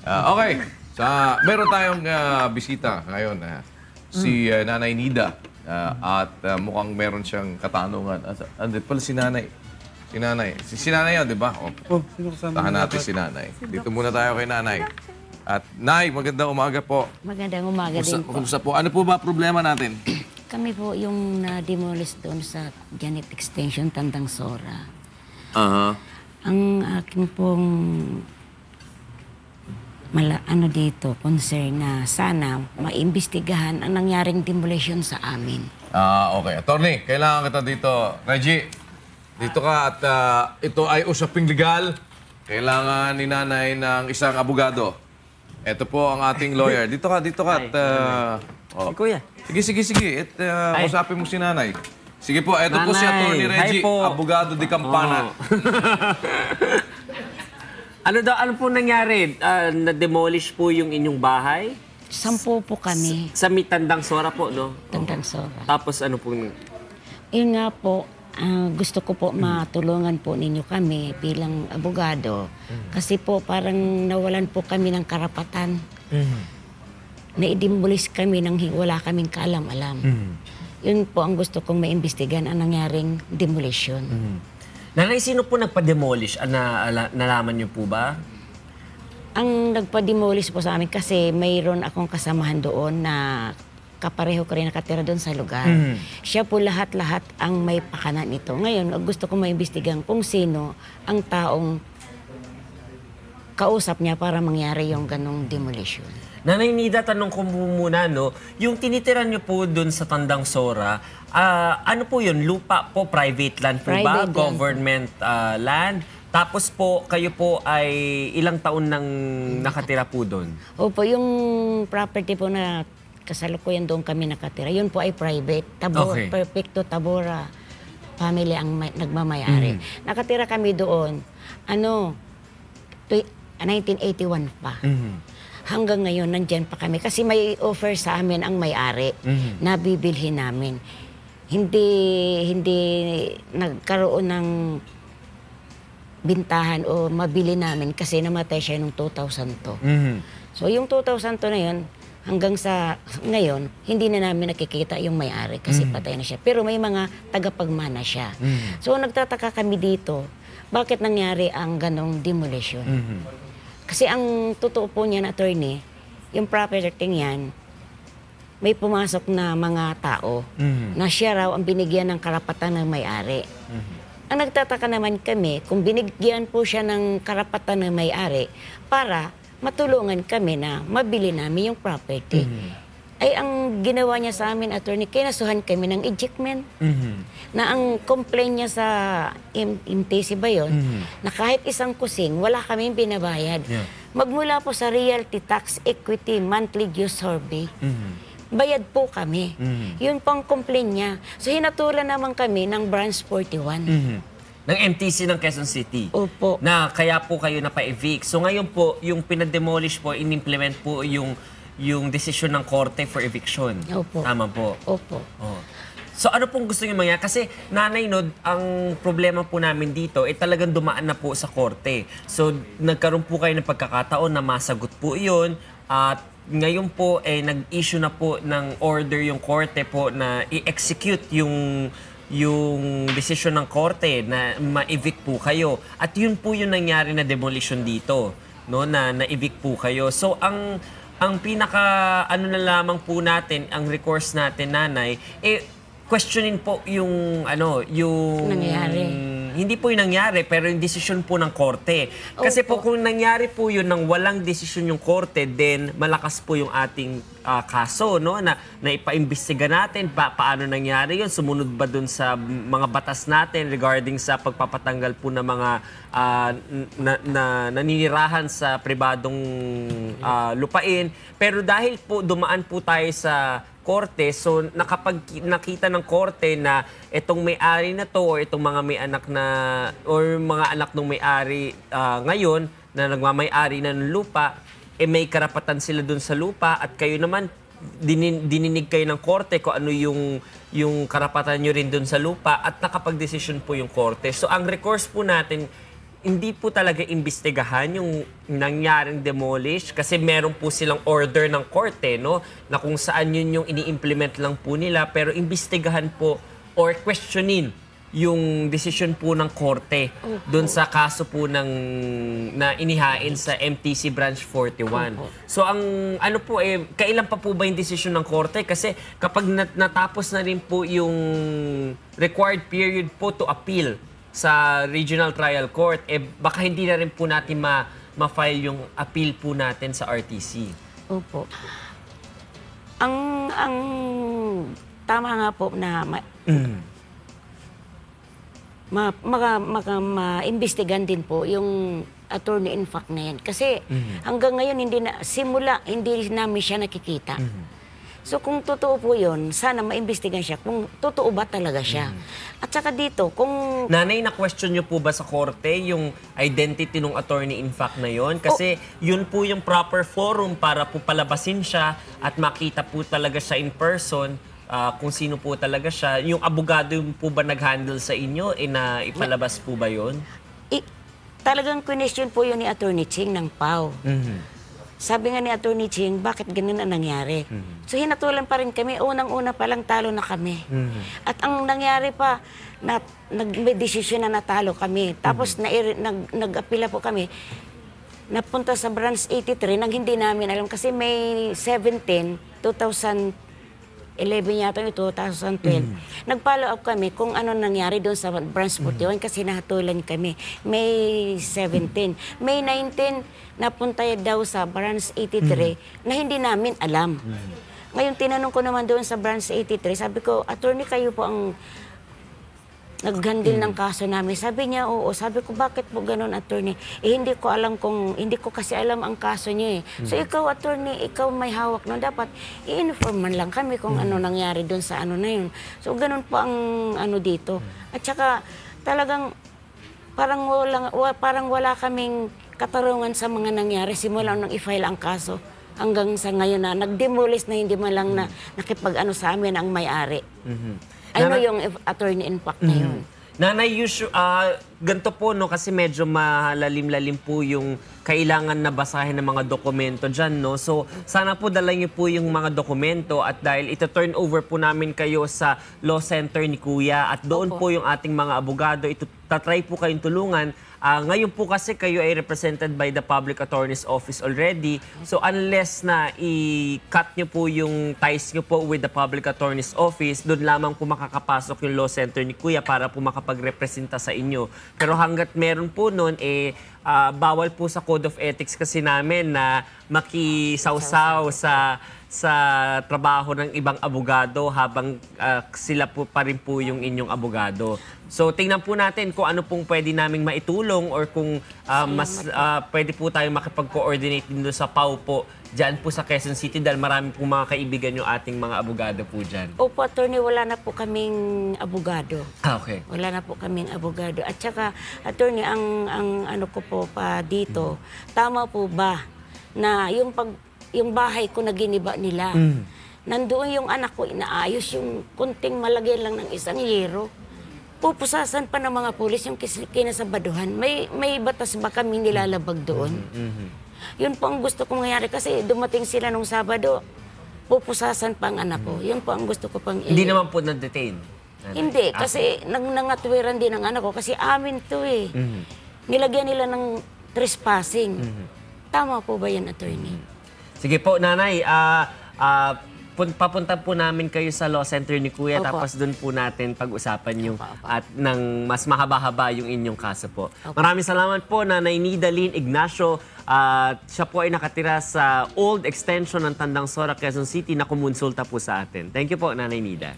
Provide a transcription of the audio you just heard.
Okay. Meron tayong bisita ngayon. Si Nanay Nida. At mukhang meron siyang katanungan. Andito pala si Nanay. Si Nanay yan, di ba? Sino kasama Tahan natin si Nanay. Dito muna tayo kay Nanay. At Nay, magandang umaga po. Magandang umaga din po. Kumusta po? Ano po ba problema natin? Kami po yung na-demolish doon sa Janet Extension, Tandang Sora. Ang aking pong concern na sana maimbestigahan ang nangyaring demolition sa amin. Okay. Attorney, kailangan kita dito. Reggie, dito ka at ito ay usaping legal. Kailangan ni Nanay ng isang abogado. Ito po ang ating lawyer. Dito ka at... Kuya. Sige. Usapin mo si Nanay. Sige po, ito po si Attorney Reggie, abogado di Campana. Ano po nangyari? Na-demolish po yung inyong bahay? 10 po kami. Sa Tandang Sora po, no? Tandang Sora. Tapos ano po? Yun nga po, gusto ko po matulungan po ninyo kami bilang abogado. Kasi po parang nawalan po kami ng karapatan. Na-demolish kami nang wala kaming kaalam-alam. Yun po ang gusto kong maimbestigan ang nangyaring demolition. Nanay, sino po nagpa-demolish? Nalaman niyo po ba? Ang nagpa-demolish po sa amin kasi mayroon akong kasamahan doon na kapareho ko rin nakatira doon sa lugar. Siya po lahat-lahat ang may pakanan nito. Ngayon, gusto kong maimbestigan kung sino ang taong kausap niya para mangyari yung ganong demolition. Nanay Nida, tanong ko muna, no? Yung tinitiran niyo po doon sa Tandang Sora, ano po yun? Lupa po? Private land po ba? Government land? Tapos po, kayo po ay ilang taon nang nakatira po doon? Opo, yung property po na kasalukuyan doon kami nakatira, yun po ay private. Perfecto Tabora family ang nagmamayari. Nakatira kami doon, 1981 pa. Hanggang ngayon, nandyan pa kami. Kasi may offer sa amin ang may-ari na bibilhin namin. Hindi nagkaroon ng bintahan o mabili namin kasi namatay siya noong 2002. So yung 2002 na yun, hanggang sa ngayon, hindi na namin nakikita yung may-ari kasi patay na siya. Pero may mga tagapagmana siya. So nagtataka kami dito, bakit nangyari ang ganong demolition? Kasi ang totoo po niyan, attorney, yung property niyan, may pumasok na mga tao na siya raw ang binigyan ng karapatan ng may-ari. Ang nagtataka naman kami, kung binigyan po siya ng karapatan ng may-ari para matulungan kami na mabili namin yung property. Ay ang ginawa niya sa amin, attorney, kinasuhan kami ng ejectment. Na ang complaint niya sa MTC ba yun, na kahit isang kusing, wala kaming binabayad. Magmula po sa realty tax, equity, monthly use survey, bayad po kami. Yun po ang complaint niya. So hinatulan naman kami ng branch 41. Ng MTC ng Quezon City? Opo. Na kaya po kayo napa-evict. So ngayon po, yung pinademolish po, in-implement po yung desisyon ng korte for eviction. Opo. Tama po? Opo. Oh. So ano pong gusto niyo mangyari? Kasi Nanay, no, ang problema po namin dito ay talagang dumaan na po sa korte. So nagkaroon po kayo ng pagkakataon na masagot po iyon at ngayon po nag-issue na po ng order yung korte po na i-execute yung decision ng korte na ma-evict po kayo. At yun po yung nangyari na demolition dito, no, na na-evict po kayo. So ang pinaka na lamang po natin, ang recourse natin, Nanay, questionin po yung nangyari. Hindi po yung nangyari, pero yung desisyon po ng korte. Kasi po kung nangyari po yun nang walang desisyon yung korte, then malakas po yung ating kaso, no? Na ipaimbestiga natin paano nangyari yun. Sumunod ba dun sa mga batas natin regarding sa pagpapatanggal po ng mga naninirahan sa pribadong lupain. Pero dahil po dumaan po tayo sa korte, so nakita ng korte na itong may-ari na to or itong mga may anak na or mga anak ng may-ari ngayon na nagmamay-ari na ng lupa, may karapatan sila dun sa lupa at kayo naman dininig kayo ng korte kung ano yung karapatan nyo rin dun sa lupa at nakapag-desisyon po yung korte. So ang recourse po natin hindi po talaga imbestigahan yung nangyaring demolish kasi meron po silang order ng korte, no? Na kung saan yun yung ini-implement lang po nila, pero imbestigahan po or questionin yung desisyon po ng korte doon sa kaso po ng na inihain sa MTC Branch 41. So ang ano po kailan pa po ba yung desisyon ng korte? Kasi kapag natapos na rin po yung required period po to appeal sa Regional Trial Court, baka hindi na rin po natin ma-file yung appeal po natin sa RTC. Opo. Ang tama nga po na maimbestigan din po yung attorney in fact na yan. Kasi hanggang ngayon hindi namin siya nakikita. So kung totoo po yun, sana maimbestigan siya kung totoo ba talaga siya. At saka dito, kung... Nanay, na-question niyo po ba sa korte yung identity ng attorney in fact na yon? Kasi yun po yung proper forum para po palabasin siya at makita po talaga siya in person. Kung sino po talaga siya. Yung abogado po ba nag-handle sa inyo? Na ipalabas po ba yun? Talagang question po yun ni Attorney Ching ng PAW. Sabi nga ni Attorney Ching, bakit ganun ang nangyari? So hinatulan pa rin kami. Unang-una pa lang talo na kami. At ang nangyari pa, may desisyon na natalo kami. Tapos nag-apila po kami. Napunta sa Branch 83 nang hindi namin alam. Kasi may 17, 2011 yata yung 2012. Nag-follow up kami kung ano nangyari doon sa Branch 41 kasi nahatulan kami. May 17. May 19, napunta daw sa Branch 83 na hindi namin alam. Ngayon, tinanong ko naman doon sa Branch 83, sabi ko, attorney, kayo po ang nag-handle ng kaso namin. Sabi niya, oo. Sabi ko, bakit po ganun, attorney? Hindi ko kasi alam ang kaso niyo eh. So ikaw, attorney, ikaw may hawak no. Dapat i-inform man lang kami kung ano nangyari doon sa ano na yun. So ganun po ang ano dito. At saka talagang parang wala kaming katarungan sa mga nangyari simula nung i-file ang kaso hanggang sa ngayon na nag-demolish na hindi man lang na nakipag-ano sa amin ang may-ari. Ano yung attorney in fact na yun? Nanay, ganito po, no, kasi medyo malalim-lalim po yung kailangan na basahin ng mga dokumento dyan, no? So, sana po dala niyo po yung mga dokumento at dahil ito-turn over po namin kayo sa law center ni Kuya at doon po yung ating mga abogado, tatry po kayong tulungan. Ngayon po kasi kayo ay represented by the Public Attorney's Office already. So unless na i-cut nyo po yung ties nyo po with the Public Attorney's Office, doon lamang po makakapasok yung law center ni Kuya para po makapagrepresenta sa inyo. Pero hanggat meron po nun, bawal po sa Code of Ethics kasi namin na makisawsaw sa trabaho ng ibang abogado habang sila po pa rin po yung inyong abogado. So, tingnan po natin kung ano pong pwede naming maitulong or kung pwede po tayong makipag-coordinate din sa PAW po dyan po sa Quezon City dahil marami po mga kaibigan yung ating mga abogado po dyan. Opo, attorney, wala na po kaming abogado. Okay. Wala na po kaming abogado. At saka, attorney, ang ano ko po pa dito, tama po ba na yung bahay ko na giniba nila, nandoon yung anak ko, inaayos yung kunting malagyan lang ng 1 yero. Pupusasan pa ng mga pulis yung kinasabaduhan. May batas ba kami nilalabag doon? Yun po ang gusto kong mangyari kasi dumating sila nung Sabado, pupusasan pa ang anak ko. Yun po ang gusto ko pang Hindi naman po na-detain? Hindi, kasi nangatwiran din ang anak ko kasi amin to eh. Nilagyan nila ng trespassing. Tama po ba yan, attorney? Sige po, Nanay. Papunta po namin kayo sa law center ni Kuya tapos doon po natin pag-usapan yung at ng mas mahaba-haba yung inyong kaso po. Maraming salamat po, Nanay Nida Lynn Ignacio. Siya po ay nakatira sa old extension ng Tandang Sora, Quezon City na kumonsulta po sa atin. Thank you po, Nanay Nida.